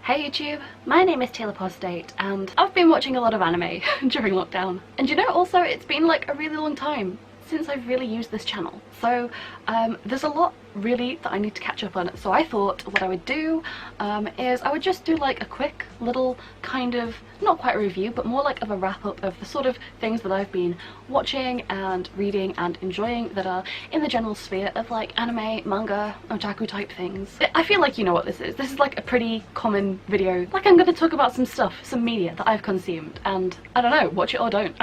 Hey YouTube, my name is Taylor Postate and I've been watching a lot of anime during lockdown. And you know, also it's been like a really long time since I've really used this channel. So there's a lot really that I need to catch up on. So I thought what I would do is I would just do like a quick little kind of, not quite a review, but more like of a wrap up of the sort of things that I've been watching and reading and enjoying that are in the general sphere of like anime, manga, otaku type things. I feel like you know what this is. This is like a pretty common video. Like I'm gonna talk about some stuff, some media that I've consumed, and I don't know, watch it or don't.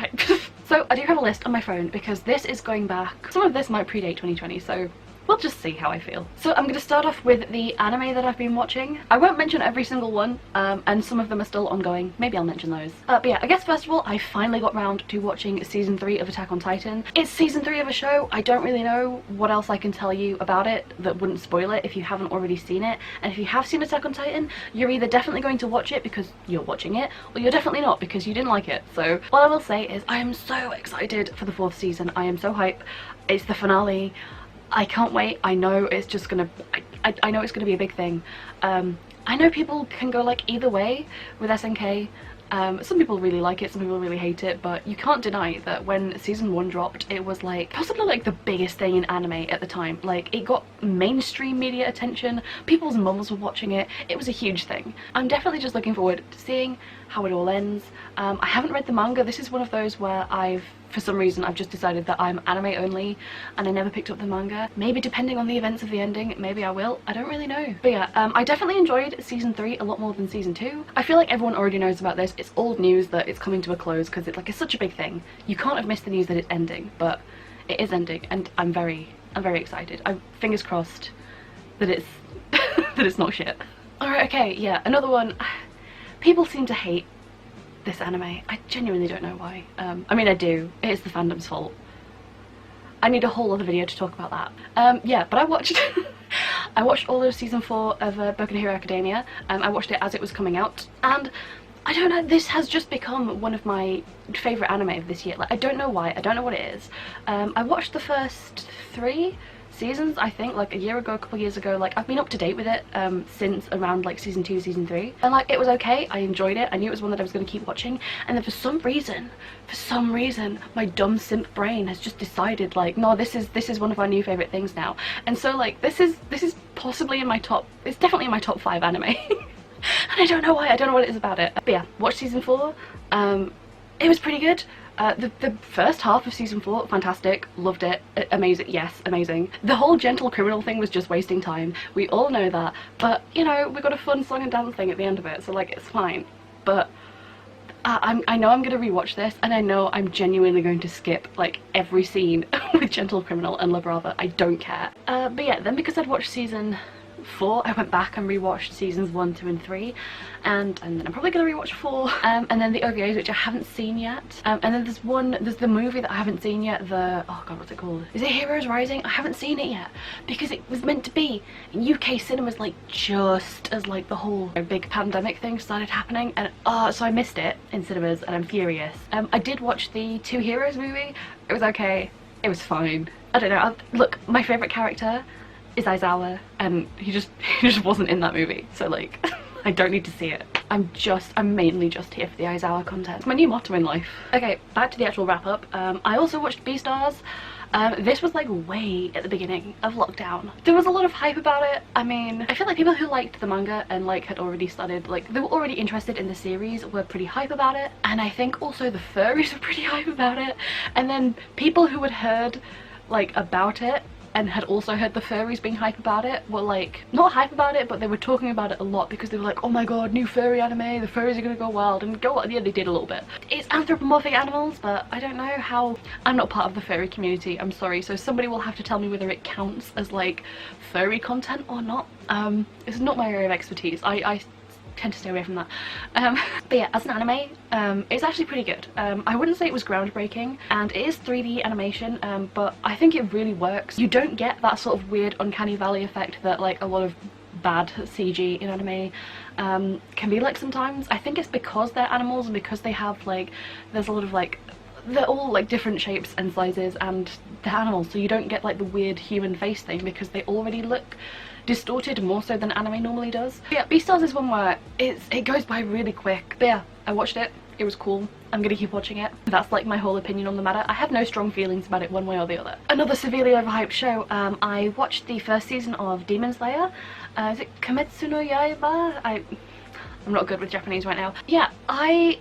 So I do have a list on my phone because this is going back, some of this might predate 2020, so we'll just see how I feel. So I'm going to start off with the anime that I've been watching. I won't mention every single one, and some of them are still ongoing. Maybe I'll mention those. But yeah, I guess first of all, I finally got round to watching season 3 of Attack on Titan. It's season 3 of a show. I don't really know what else I can tell you about it that wouldn't spoil it if you haven't already seen it. And if you have seen Attack on Titan, you're either definitely going to watch it because you're watching it, or you're definitely not because you didn't like it. So what I will say is I am so excited for the 4th season. I am so hype. It's the finale. I can't wait. I know it's just gonna, I know it's gonna be a big thing. I know people can go like either way with SNK. Some people really like it, some people really hate it, but you can't deny that when season 1 dropped, it was like possibly like the biggest thing in anime at the time. Like it got mainstream media attention, people's mums were watching it, it was a huge thing. I'm definitely just looking forward to seeing how it all ends. I haven't read the manga. This is one of those where for some reason I've just decided that I'm anime only and I never picked up the manga. Maybe depending on the events of the ending, maybe I will. I don't really know. But yeah, I definitely enjoyed season 3 a lot more than season 2. I feel like everyone already knows about this. It's old news that it's coming to a close because it's such a big thing. You can't have missed the news that it's ending, but it is ending and I'm very excited. I'm fingers crossed that it's that it's not shit. Alright, okay, yeah, another one. People seem to hate this anime. I genuinely don't know why. I mean I do. It is the fandom's fault. I need a whole other video to talk about that. Yeah, but I watched I watched all of season 4 of Boku no Hero Academia. I watched it as it was coming out, and I don't know, this has just become one of my favourite anime of this year. Like I don't know why, I don't know what it is. I watched the first 3 seasons, I think, like a year ago, a couple years ago. Like I've been up to date with it since around like season 2, season 3, and like it was okay. I enjoyed it. I knew it was one that I was going to keep watching, and then for some reason my dumb simp brain has just decided like, no, this is one of our new favorite things now. And so like this is possibly in my top, it's definitely in my top 5 anime. And I don't know why, I don't know what it is about it. But yeah, watch season 4. It was pretty good. The first half of season 4, fantastic, loved it, amazing, yes, amazing. The whole gentle criminal thing was just wasting time, we all know that, but you know, we got a fun song and dance thing at the end of it, so like it's fine. But I know I'm gonna rewatch this, and I know I'm genuinely going to skip like every scene with Gentle Criminal and La Brava. I don't care. But yeah, then because I'd watched season 4, I went back and rewatched seasons 1, 2 and 3, and then I'm probably gonna rewatch 4, and then the OVAs, which I haven't seen yet, and then there's the movie that I haven't seen yet, oh god, what's it called? Is it Heroes Rising? I haven't seen it yet because it was meant to be in UK cinemas like just as like the whole big pandemic thing started happening, and so I missed it in cinemas and I'm furious. I did watch the 2 Heroes movie. It was okay, it was fine. I don't know, look, my favourite character is Aizawa, and he just wasn't in that movie, so like I don't need to see it. I'm mainly just here for the Aizawa content. It's my new motto in life. Okay, back to the actual wrap up. I also watched Beastars. This was like way at the beginning of lockdown. There was a lot of hype about it. I mean, I feel like people who liked the manga and like had already started, like they were already interested in the series, were pretty hype about it, and I think also the furries were pretty hype about it. And then people who had heard like about it and had also heard the furries being hype about it were like, not hype about it, but they were talking about it a lot because they were like, oh my god, new furry anime, the furries are gonna go wild, and go wild. Yeah, they did a little bit. It's anthropomorphic animals, but I don't know how, I'm not part of the furry community, I'm sorry, so somebody will have to tell me whether it counts as like furry content or not. It's not my area of expertise. I tend to stay away from that. But yeah, as an anime, it's actually pretty good. I wouldn't say it was groundbreaking, and it is 3D animation, but I think it really works. You don't get that sort of weird uncanny valley effect that like a lot of bad CG in anime can be like sometimes. I think it's because they're animals and because they have like, there's a lot of like, they're all like different shapes and sizes and they're animals, so you don't get like the weird human face thing because they already look distorted more so than anime normally does. But yeah, Beastars is one where it goes by really quick. But yeah, I watched it. It was cool. I'm gonna keep watching it. That's like my whole opinion on the matter. I have no strong feelings about it one way or the other. Another severely overhyped show. I watched the first season of Demon Slayer. Is it Kametsuno Yaiba? I'm not good with Japanese right now. Yeah, I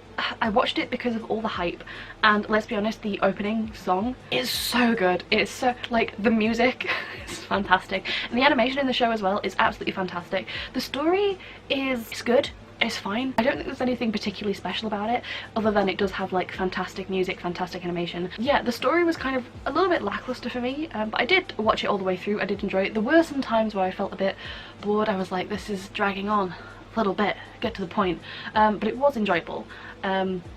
watched it because of all the hype, and let's be honest, the opening song is so good. It's so, like, the music is fantastic, and the animation in the show as well is absolutely fantastic. The story is good. It's fine. I don't think there's anything particularly special about it other than it does have like fantastic music, fantastic animation. Yeah, the story was kind of a little bit lackluster for me, but I did watch it all the way through. I did enjoy it. There were some times where I felt a bit bored. I was like, this is dragging on a little bit, get to the point, but it was enjoyable.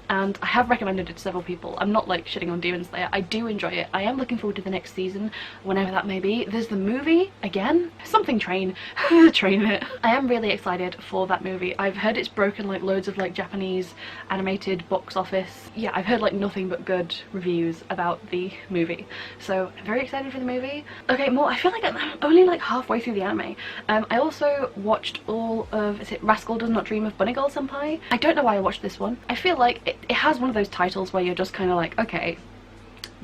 And I have recommended it to several people. I'm not like shitting on Demon Slayer. I do enjoy it. I am looking forward to the next season, whenever that may be. There's the movie again, something train, the train in it. I am really excited for that movie. I've heard it's broken like loads of like Japanese animated box office. Yeah, I've heard like nothing but good reviews about the movie, so I'm very excited for the movie. Okay, more. I feel like I'm only like halfway through the anime. I also watched all of, is it Rascal Does Not Dream of Bunny Girl Senpai? I don't know why I watched this one. I feel like it has one of those titles where you're just kind of like, okay,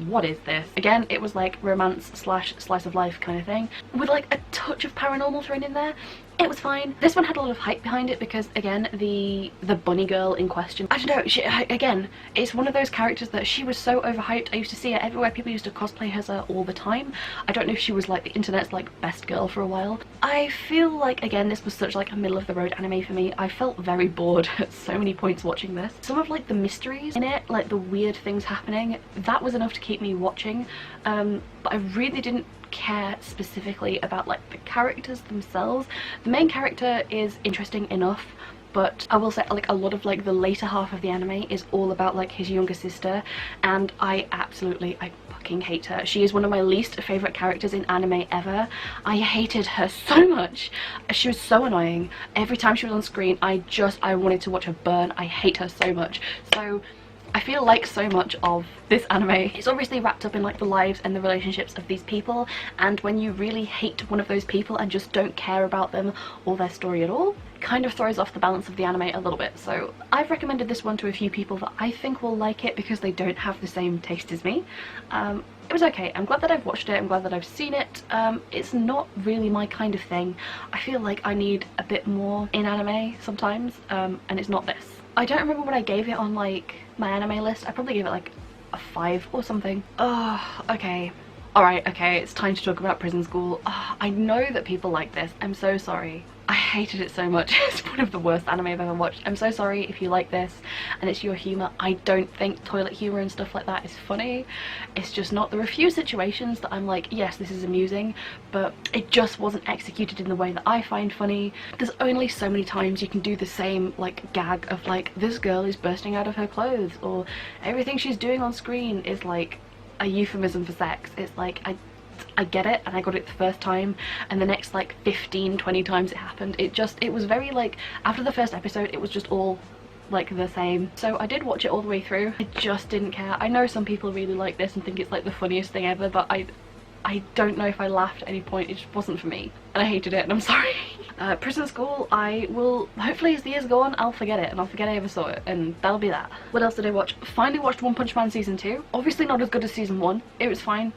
what is this? Again, it was like romance slash slice of life kind of thing with like a touch of paranormal thrown in there. It was fine. This one had a lot of hype behind it because, again, the bunny girl in question, I don't know, again, it's one of those characters that she was so overhyped. I used to see her everywhere. People used to cosplay her all the time. I don't know if she was like the internet's like best girl for a while. I feel like, again, this was such like a middle of the road anime for me. I felt very bored at so many points watching this. Some of like the mysteries in it, like the weird things happening, that was enough to keep me watching, but I really didn't care specifically about like the characters themselves. The main character is interesting enough, but I will say like a lot of like the later half of the anime is all about like his younger sister, and I fucking hate her. She is one of my least favorite characters in anime ever. I hated her so much. She was so annoying. Every time she was on screen, I wanted to watch her burn. I hate her so much. So I feel like so much of this anime is obviously wrapped up in like the lives and the relationships of these people, and when you really hate one of those people and just don't care about them or their story at all, it kind of throws off the balance of the anime a little bit. So I've recommended this one to a few people that I think will like it because they don't have the same taste as me. It was okay. I'm glad that I've watched it. I'm glad that I've seen it. It's not really my kind of thing. I feel like I need a bit more in anime sometimes, and it's not this. I don't remember what I gave it on like my anime list. I probably gave it like a 5 or something. Okay. Alright, okay, it's time to talk about Prison School. I know that people like this. I'm so sorry. I hated it so much. It's one of the worst anime I've ever watched. I'm so sorry if you like this and it's your humour. I don't think toilet humour and stuff like that is funny. It's just not. There are a few situations that I'm like, yes, this is amusing, but it just wasn't executed in the way that I find funny. There's only so many times you can do the same like gag of like, this girl is bursting out of her clothes, or everything she's doing on screen is like a euphemism for sex. It's like, I get it, and I got it the first time, and the next like 15-20 times it happened, it was very like, after the first episode it was just all like the same. So I did watch it all the way through. I just didn't care. I know some people really like this and think it's like the funniest thing ever, but I don't know if I laughed at any point. It just wasn't for me, and I hated it, and I'm sorry. Prison School, I will, hopefully as the years go on, I'll forget it, and I'll forget I ever saw it, and that'll be that. What else did I watch? Finally watched One Punch Man Season 2. Obviously not as good as Season 1. It was fine.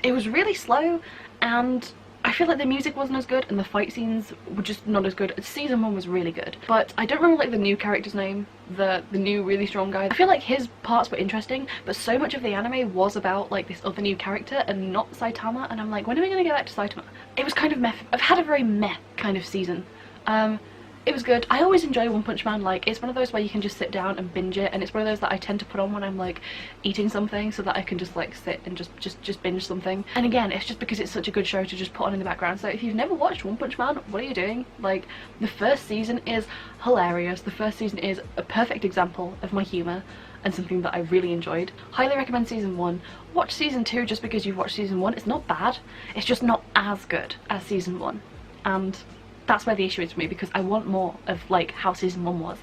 It was really slow, and I feel like the music wasn't as good and the fight scenes were just not as good. Season 1 was really good, but I don't remember like the new character's name, the new really strong guy. I feel like his parts were interesting, but so much of the anime was about like this other new character and not Saitama, and I'm like, when are we gonna get back to Saitama? It was kind of meh. I've had a very meh kind of season. It was good. I always enjoy One Punch Man. Like, it's one of those where you can just sit down and binge it, and it's one of those that I tend to put on when I'm like eating something, so that I can just like sit and just binge something. And again, it's just because it's such a good show to just put on in the background. So if you've never watched One Punch Man, what are you doing? Like, the first season is hilarious. The first season is a perfect example of my humour and something that I really enjoyed. Highly recommend Season 1. Watch Season 2 just because you've watched Season 1. It's not bad. It's just not as good as Season 1. And that's where the issue is for me, because I want more of like how season 1 was,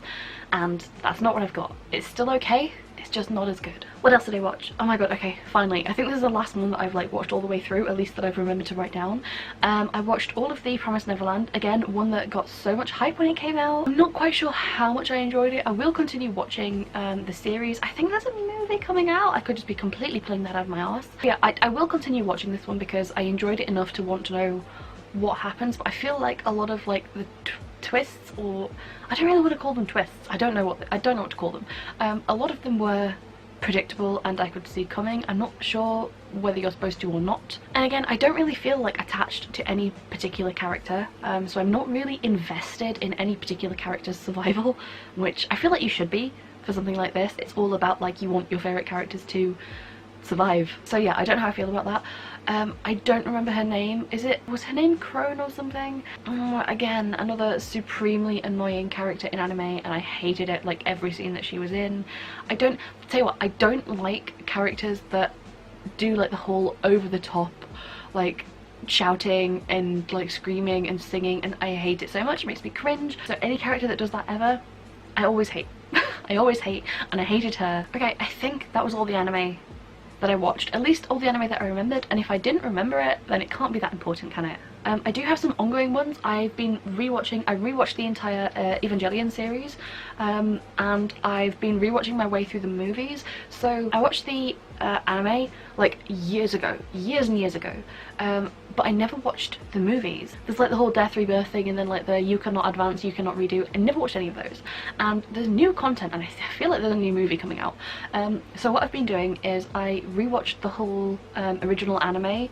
and that's not what I've got. It's still okay, it's just not as good. What else did I watch? Oh my god, okay, finally. I think this is the last one that I've like watched all the way through, at least that I've remembered to write down. I watched all of the Promised Neverland, again, one that got so much hype when it came out. I'm not quite sure how much I enjoyed it. I will continue watching the series. I think there's a movie coming out. I could just be completely pulling that out of my arse. But yeah, I will continue watching this one because I enjoyed it enough to want to know what happens, but I feel like a lot of like the twists, or I don't really want to call them twists, I don't know what to call them. A lot of them were predictable and I could see coming. I'm not sure whether you're supposed to or not. And again, I don't really feel like attached to any particular character, so I'm not really invested in any particular character's survival, which I feel like you should be for something like this. It's all about like you want your favourite characters to survive. So yeah, I don't know how I feel about that. I don't remember her name. Was her name Crone or something? Again, another supremely annoying character in anime, and I hated it, like every scene that she was in. Tell you what, I don't like characters that do like the whole over the top like shouting and like screaming and singing, and I hate it so much. It makes me cringe. So any character that does that ever, I always hate. I always hate, and I hated her. Okay, I think that was all the anime that I watched, at least all the anime that I remembered, and if I didn't remember it, then it can't be that important, can it? I do have some ongoing ones. I've been rewatching, I rewatched the entire Evangelion series, and I've been rewatching my way through the movies. So I watched the anime like years ago, years and years ago, but I never watched the movies. There's like the whole Death Rebirth thing, and then like the you cannot advance, you cannot redo. I never watched any of those, and there's new content, and I feel like there's a new movie coming out. So what I've been doing is I rewatched the whole original anime.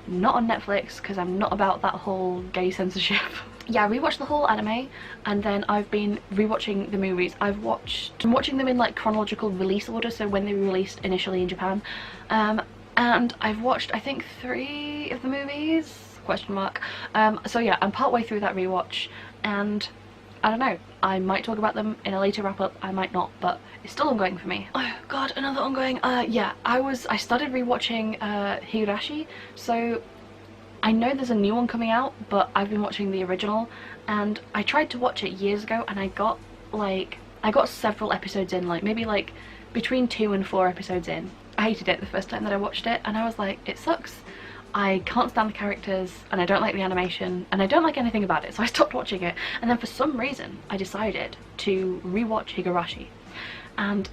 Not on Netflix, because I'm not about that whole gay censorship. Yeah, I rewatched the whole anime, and then I've been rewatching the movies. I'm watching them in like chronological release order, so when they were released initially in Japan. And I've watched, I think, 3 of the movies, question mark. So yeah, I'm partway through that rewatch, and I don't know, I might talk about them in a later wrap up, I might not, but it's still ongoing for me. Oh god, another ongoing. Yeah, I started rewatching Higurashi, so I know there's a new one coming out, but I've been watching the original, and I tried to watch it years ago, and I got several episodes in, like maybe like between 2 and 4 episodes in. I hated it the first time that I watched it, and I was like, it sucks. I can't stand the characters, and I don't like the animation, and I don't like anything about it, so I stopped watching it. And then for some reason I decided to rewatch Higurashi, and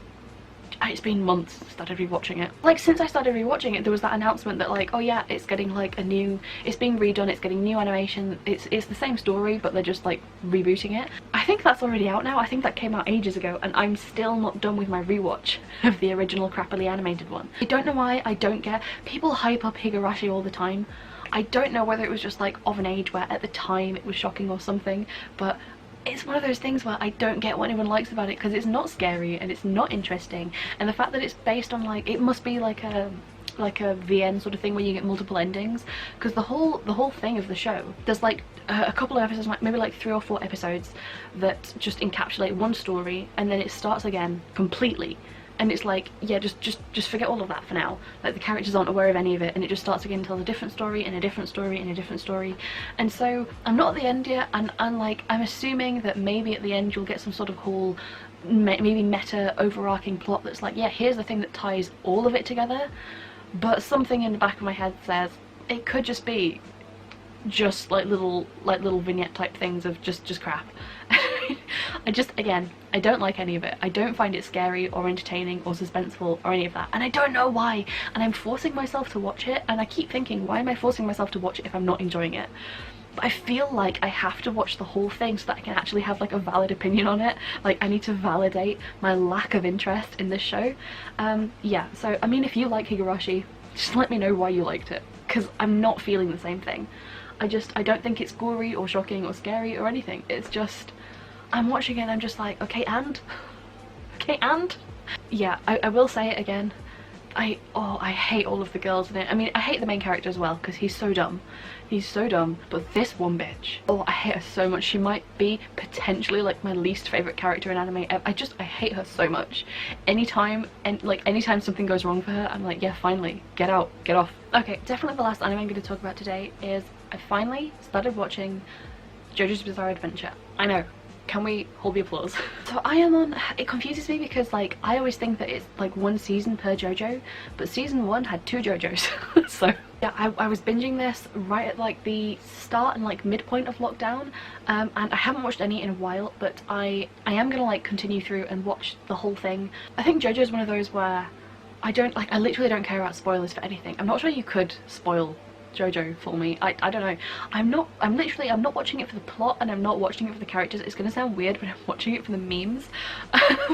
it's been months since I started rewatching it. Like, since I started rewatching it, there was that announcement that like, oh yeah, it's getting like it's being redone, it's getting new animation, it's the same story, but they're just like rebooting it. I think that's already out now. I think that came out ages ago, and I'm still not done with my rewatch of the original crappily animated one. I don't know why. I don't get, people hype up Higurashi all the time. I don't know whether it was just like of an age where at the time it was shocking or something, but it's one of those things where I don't get what anyone likes about it, because it's not scary and it's not interesting, and the fact that it's based on like, it must be like a VN sort of thing where you get multiple endings, because the whole thing of the show, there's like a couple of episodes, like maybe like 3 or 4 episodes that just encapsulate one story, and then it starts again completely. And it's like, yeah, just forget all of that for now. Like, the characters aren't aware of any of it, and it just starts again, tells a different story and a different story and a different story. And so I'm not at the end yet, and I'm assuming that maybe at the end you'll get some sort of whole maybe meta overarching plot that's like, yeah, here's the thing that ties all of it together. But something in the back of my head says it could just be just like little vignette type things of just crap. Again, I don't like any of it. I don't find it scary or entertaining or suspenseful or any of that, and I don't know why, and I'm forcing myself to watch it, and I keep thinking, why am I forcing myself to watch it if I'm not enjoying it? But I feel like I have to watch the whole thing so that I can actually have like a valid opinion on it. Like, I need to validate my lack of interest in this show. Yeah, so I mean, if you like Higurashi, just let me know why you liked it, because I'm not feeling the same thing. I don't think it's gory or shocking or scary or anything. It's just, I'm watching it and I'm just like, okay, and? Okay, and? Yeah, I will say it again. I hate all of the girls in it. I mean, I hate the main character as well, because he's so dumb. He's so dumb. But this one bitch, oh, I hate her so much. She might be potentially like my least favourite character in anime. I hate her so much. Anytime something goes wrong for her, I'm like, yeah, finally, get out, get off. Okay, definitely the last anime I'm going to talk about today is I finally started watching JoJo's Bizarre Adventure. I know. Can we hold the applause? So I am on, it confuses me because like I always think that it's like one season per JoJo, but season 1 had 2 JoJos. So yeah, I was binging this right at like the start and like midpoint of lockdown, and I haven't watched any in a while, but I am gonna like continue through and watch the whole thing. I think JoJo is one of those where I literally don't care about spoilers for anything. I'm not sure you could spoil JoJo for me. I don't know. I'm not watching it for the plot, and I'm not watching it for the characters. It's gonna sound weird, but I'm watching it for the memes.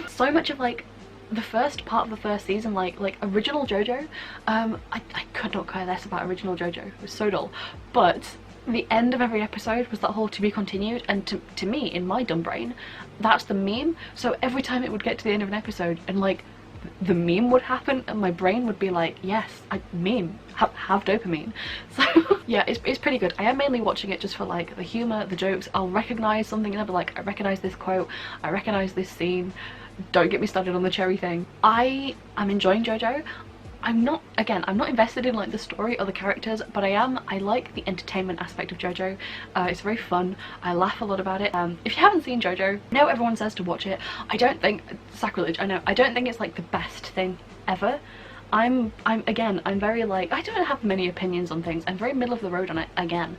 So much of like the first part of the first season, like original JoJo, I could not care less about original JoJo. It was so dull. But the end of every episode was that whole to be continued, and to me, in my dumb brain, that's the meme. So every time it would get to the end of an episode and like the meme would happen, and my brain would be like, yes, meme, have dopamine. So yeah, it's pretty good. I am mainly watching it just for like the humor, the jokes. I'll recognize something and I'll be like, I recognize this quote, I recognize this scene. Don't get me started on the cherry thing. I am enjoying JoJo. I'm not invested in like the story or the characters, but I like the entertainment aspect of JoJo. It's very fun. I laugh a lot about it. If you haven't seen JoJo, I know everyone says to watch it. I don't think, sacrilege, I know, I don't think it's like the best thing ever. I'm very like, I don't have many opinions on things. I'm very middle of the road on it again.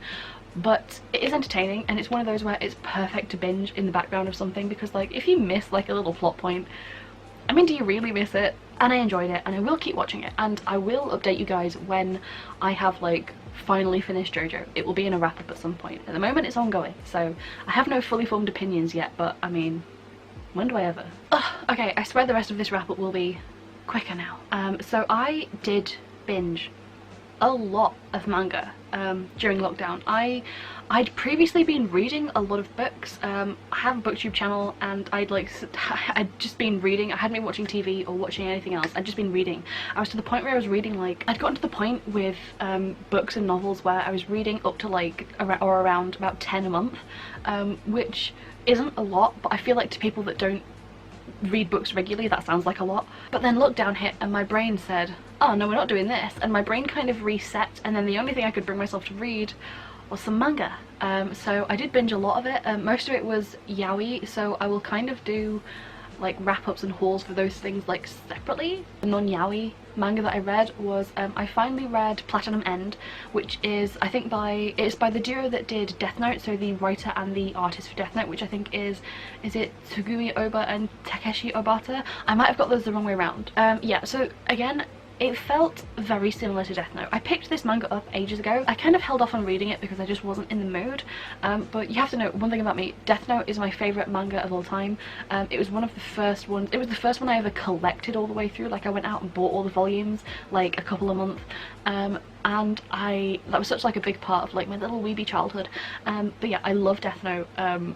But it is entertaining, and it's one of those where it's perfect to binge in the background of something, because like if you miss like a little plot point, I mean, do you really miss it? And I enjoyed it, and I will keep watching it, and I will update you guys when I have like finally finished JoJo. It will be in a wrap up at some point. At the moment it's ongoing, so I have no fully formed opinions yet, but I mean, when do I ever? Ugh, okay, I swear the rest of this wrap up will be quicker now. So I did binge a lot of manga during lockdown. I'd previously been reading a lot of books. I have a booktube channel, and I'd just been reading. I hadn't been watching TV or watching anything else. I'd just been reading. I was to the point where I was reading, like, I'd gotten to the point with books and novels where I was reading up to like around about 10 a month, which isn't a lot, but I feel like to people that don't read books regularly that sounds like a lot. But then lockdown hit and my brain said, oh no, we're not doing this, and my brain kind of reset, and then the only thing I could bring myself to read was some manga. So I did binge a lot of it. Most of it was yaoi, so I will kind of do like wrap-ups and hauls for those things like separately. The non-yaoi manga that I read was I finally read Platinum End, which is I think it's by the duo that did Death Note, so the writer and the artist for Death Note, which I think is it Tsugumi Oba and Takeshi Obata? I might have got those the wrong way around. Yeah, so again, it felt very similar to Death Note. I picked this manga up ages ago. I kind of held off on reading it because I just wasn't in the mood. But you have to know one thing about me. Death Note is my favourite manga of all time. It was one of the first ones. It was the first one I ever collected all the way through. Like I went out and bought all the volumes like a couple a month. And that was such like a big part of like my little weeby childhood. But yeah, I love Death Note.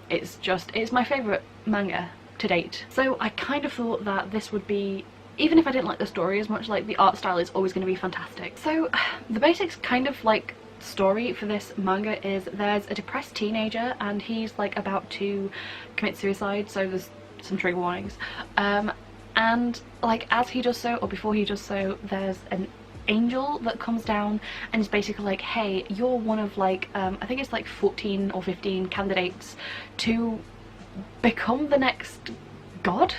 It's my favourite manga to date. So I kind of thought that this would be, even if I didn't like the story as much, like the art style is always going to be fantastic. So the basics kind of like story for this manga is there's a depressed teenager and he's like about to commit suicide, so there's some trigger warnings. And like as he does so, or before he does so, there's an angel that comes down and is basically like, hey, you're one of like I think it's like 14 or 15 candidates to become the next god.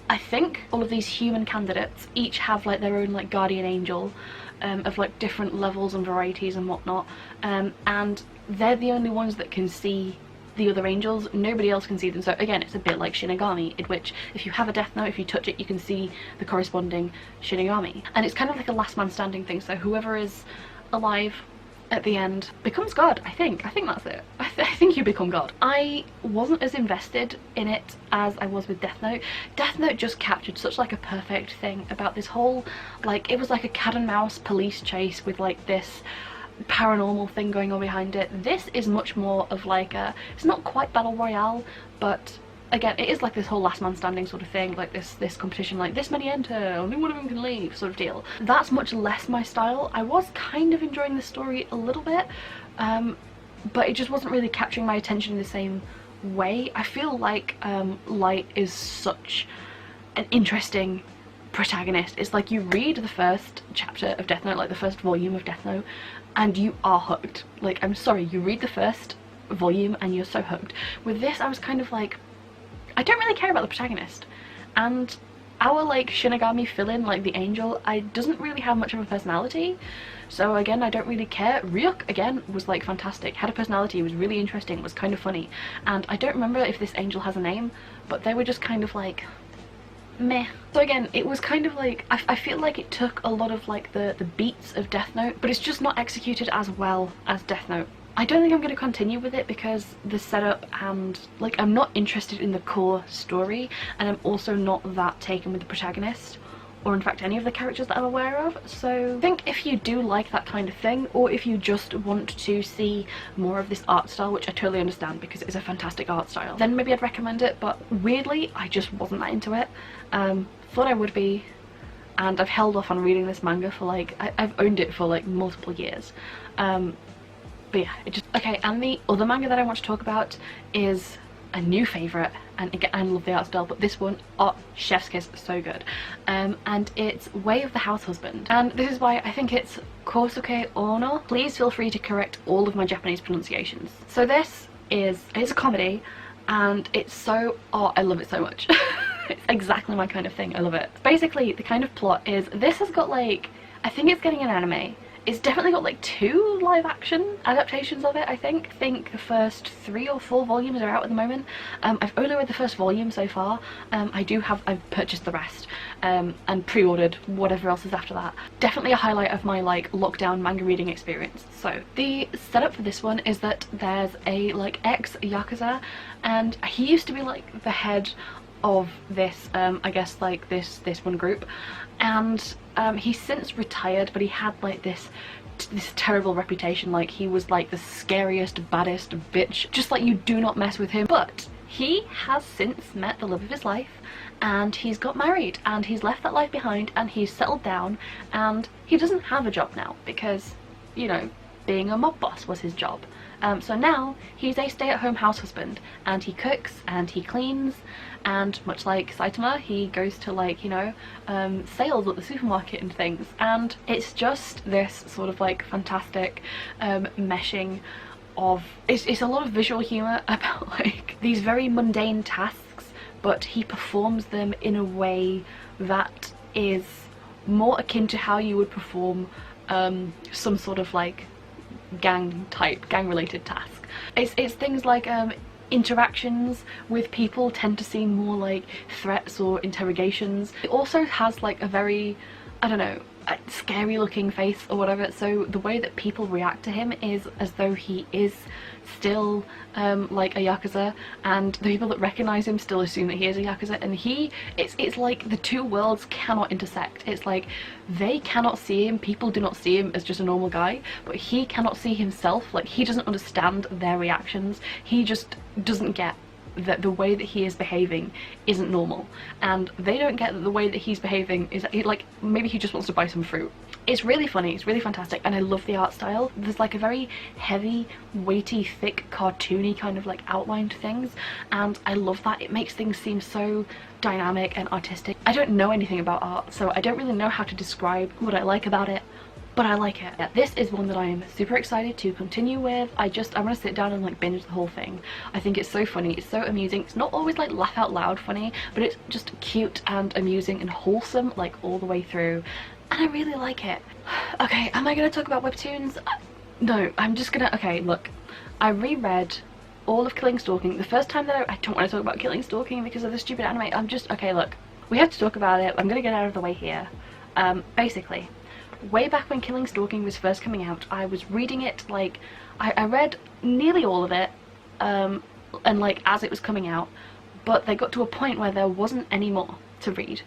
I think all of these human candidates each have like their own like guardian angel of like different levels and varieties and whatnot, and they're the only ones that can see the other angels. Nobody else can see them. So again, it's a bit like Shinigami, in which if you have a Death Note, if you touch it you can see the corresponding Shinigami, and it's kind of like a last man standing thing, so whoever is alive at the end becomes God. I think that's it. I think you become God. I wasn't as invested in it as I was with Death Note. Death Note just captured such like a perfect thing about this whole, like, it was like a cat and mouse police chase with like this paranormal thing going on behind it. This is much more of like it's not quite battle royale, but again, it is like this whole last man standing sort of thing, like this competition, like this many enter, only one of them can leave sort of deal. That's much less my style. I was kind of enjoying the story a little bit, but it just wasn't really capturing my attention in the same way. I feel like Light is such an interesting protagonist. It's like you read the first chapter of Death Note, like the first volume of Death Note, and you are hooked. Like, I'm sorry, you read the first volume and you're so hooked. With this I was kind of like, I don't really care about the protagonist, and our like Shinigami villain, like the angel, doesn't really have much of a personality, so again I don't really care. Ryuk again was like fantastic, had a personality, was really interesting, was kind of funny, and I don't remember if this angel has a name, but they were just kind of like meh. So again, it was kind of like, I feel like it took a lot of like the beats of Death Note, but it's just not executed as well as Death Note. I don't think I'm going to continue with it because the setup and like I'm not interested in the core story, and I'm also not that taken with the protagonist or in fact any of the characters that I'm aware of. So I think if you do like that kind of thing, or if you just want to see more of this art style, which I totally understand because it is a fantastic art style, then maybe I'd recommend it. But weirdly I just wasn't that into it. Thought I would be, and I've held off on reading this manga for like, I've owned it for like multiple years. But yeah, it just, okay. And the other manga that I want to talk about is a new favourite, and again I love the art style, but this one, oh, chef's kiss, so good. And it's Way of the House Husband, and this is why I think it's Kosuke Ono. Please feel free to correct all of my Japanese pronunciations. So it's a comedy, and it's so, oh, I love it so much. It's exactly my kind of thing, I love it. Basically the kind of plot is, this has got like, I think it's getting an anime. It's definitely got like 2 live action adaptations of it, I think. I think the first 3 or 4 volumes are out at the moment. I've only read the first volume so far. I've purchased the rest and pre-ordered whatever else is after that. Definitely a highlight of my like lockdown manga reading experience. So the setup for this one is that there's a like ex-yakuza, and he used to be like the head of this I guess like this one group, and he's since retired, but he had like this terrible reputation, like he was like the scariest, baddest bitch, just like you do not mess with him. But he has since met the love of his life, and he's got married, and he's left that life behind, and he's settled down, and he doesn't have a job now because, you know, being a mob boss was his job. So now he's a stay-at-home house husband, and he cooks and he cleans, and much like Saitama, he goes to like, you know, sales at the supermarket and things, and it's just this sort of like fantastic meshing of, it's a lot of visual humour about like these very mundane tasks, but he performs them in a way that is more akin to how you would perform some sort of like gang related task. It's things like interactions with people tend to seem more like threats or interrogations. It also has like a very, I don't know, scary looking face or whatever, so the way that people react to him is as though he is still like a yakuza, and the people that recognize him still assume that he is a yakuza, and it's like the 2 worlds cannot intersect. It's like they cannot see him, people do not see him as just a normal guy, but he cannot see himself, like he doesn't understand their reactions, he just doesn't get that the way that he is behaving isn't normal, and they don't get that the way that he's behaving is like maybe he just wants to buy some fruit. It's really funny, it's really fantastic, and I love the art style. There's like a very heavy, weighty, thick, cartoony kind of like outline to things, and I love that. It makes things seem so dynamic and artistic. I don't know anything about art, so I don't really know how to describe what I like about it, but I like it. Yeah, this is one that I am super excited to continue with. I want to sit down and like binge the whole thing. I think it's so funny, it's so amusing. It's not always like laugh out loud funny, but it's just cute and amusing and wholesome like all the way through, and I really like it. Okay, am I gonna talk about webtoons? No, I'm just gonna, okay, look, I reread all of Killing Stalking. The first time that I don't want to talk about Killing Stalking because of the stupid anime. I'm just, okay, look, we have to talk about it. I'm gonna get out of the way here. Basically, way back when Killing Stalking was first coming out, I was reading it, like, I read nearly all of it, and like as it was coming out, but they got to a point where there wasn't any more to read,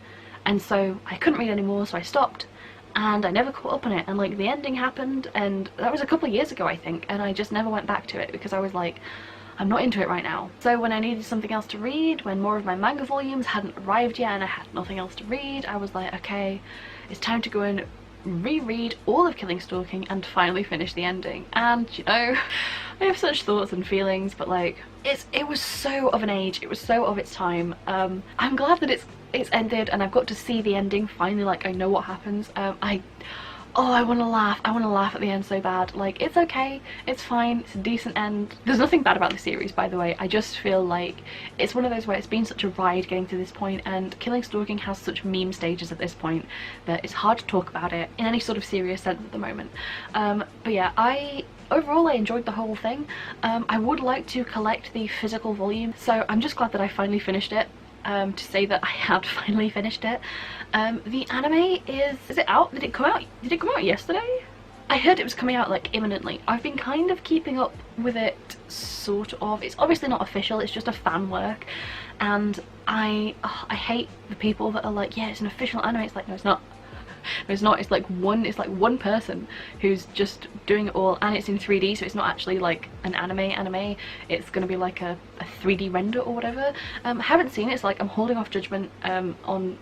and so I couldn't read anymore, so I stopped, and I never caught up on it, and like the ending happened, and that was a couple of years ago I think, and I just never went back to it because I was like, I'm not into it right now. So when I needed something else to read, when more of my manga volumes hadn't arrived yet and I had nothing else to read, I was like, okay, it's time to go and reread all of Killing Stalking and finally finish the ending. And you know, I have such thoughts and feelings, but like it was so of an age, it was so of its time. I'm glad that it's ended and I've got to see the ending finally, like I know what happens. Oh, I want to laugh. I want to laugh at the end so bad. Like, it's okay. It's fine. It's a decent end. There's nothing bad about the series, by the way. I just feel like it's one of those where it's been such a ride getting to this point, and Killing Stalking has such meme stages at this point that it's hard to talk about it in any sort of serious sense at the moment. But yeah, overall I enjoyed the whole thing. I would like to collect the physical volume, so I'm just glad that I finally finished it. To say that I had finally finished it. The anime is it out? Did it come out yesterday? I heard it was coming out like imminently. I've been kind of keeping up with it, sort of. It's obviously not official, it's just a fan work, and I hate the people that are like, yeah, it's an official anime. It's like, no, it's not. No, it's not. It's like one person who's just doing it all, and it's in 3D, so it's not actually like an anime. It's gonna be like a 3D render or whatever. I haven't seen it, so like I'm holding off judgment on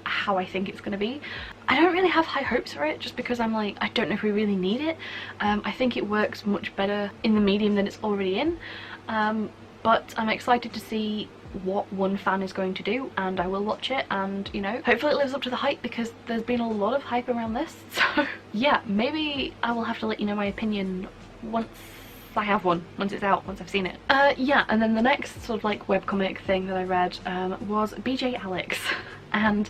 how I think it's gonna be. I don't really have high hopes for it, just because I'm like, I don't know if we really need it. I think it works much better in the medium than it's already in, but I'm excited to see what one fan is going to do, and I will watch it, and you know, hopefully it lives up to the hype, because there's been a lot of hype around this. So yeah, maybe I will have to let you know my opinion once I have one, once it's out, once I've seen it. Yeah, and then the next sort of like webcomic thing that I read was BJ Alex, and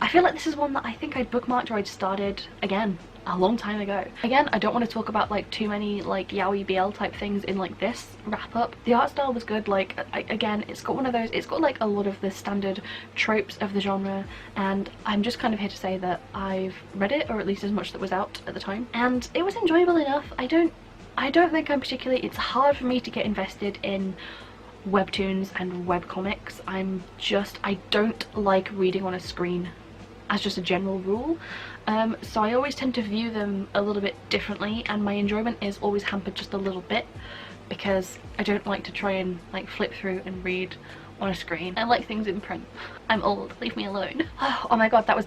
I feel like this is one that I think I'd bookmarked or I'd started again a long time ago. Again, I don't want to talk about like too many like yaoi BL type things in like this wrap up. The art style was good. Like again, it's got one of those, it's got like a lot of the standard tropes of the genre, and I'm just kind of here to say that I've read it, or at least as much that was out at the time, and it was enjoyable enough. I don't think I'm particularly, it's hard for me to get invested in webtoons and webcomics. I don't like reading on a screen as just a general rule, so I always tend to view them a little bit differently, and my enjoyment is always hampered just a little bit because I don't like to try and like flip through and read on a screen. I like things in print. I'm old, leave me alone. Oh my god, that was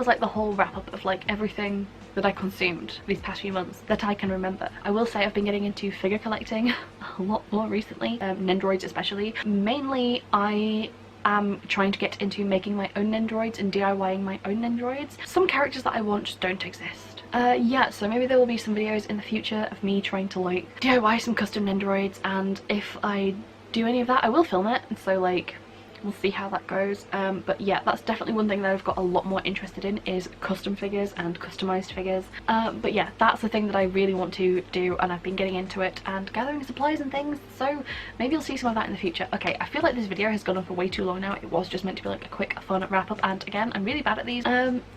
like the whole wrap up of like everything that I consumed these past few months that I can remember. I will say I've been getting into figure collecting a lot more recently, Nendoroids especially. Mainly I am trying to get into making my own Nendoroids and DIYing my own Nendoroids. Some characters that I want just don't exist. Yeah, so maybe there will be some videos in the future of me trying to like DIY some custom Nendoroids, and if I do any of that I will film it, and so like we'll see how that goes. But yeah, that's definitely one thing that I've got a lot more interested in, is custom figures and customized figures. But yeah, that's the thing that I really want to do, and I've been getting into it and gathering supplies and things, so maybe you'll see some of that in the future. Okay, I feel like this video has gone on for way too long now. It was just meant to be like a quick fun wrap up, and again, I'm really bad at these.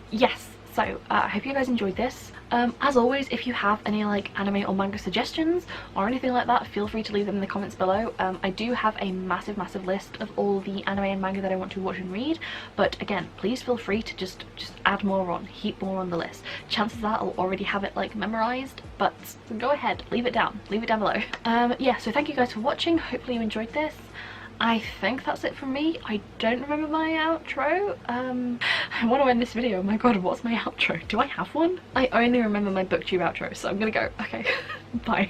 Yes, so I hope you guys enjoyed this. As always, if you have any like anime or manga suggestions or anything like that, feel free to leave them in the comments below. I do have a massive list of all the anime and manga that I want to watch and read, but again, please feel free to just add more on, heap more on the list. Chances are I'll already have it like memorized, but go ahead, leave it down below. Yeah, so thank you guys for watching. Hopefully you enjoyed this. I think that's it from me. I don't remember my outro. I want to end this video. Oh my god, what's my outro? Do I have one? I only remember my booktube outro, so I'm gonna go. Okay, bye.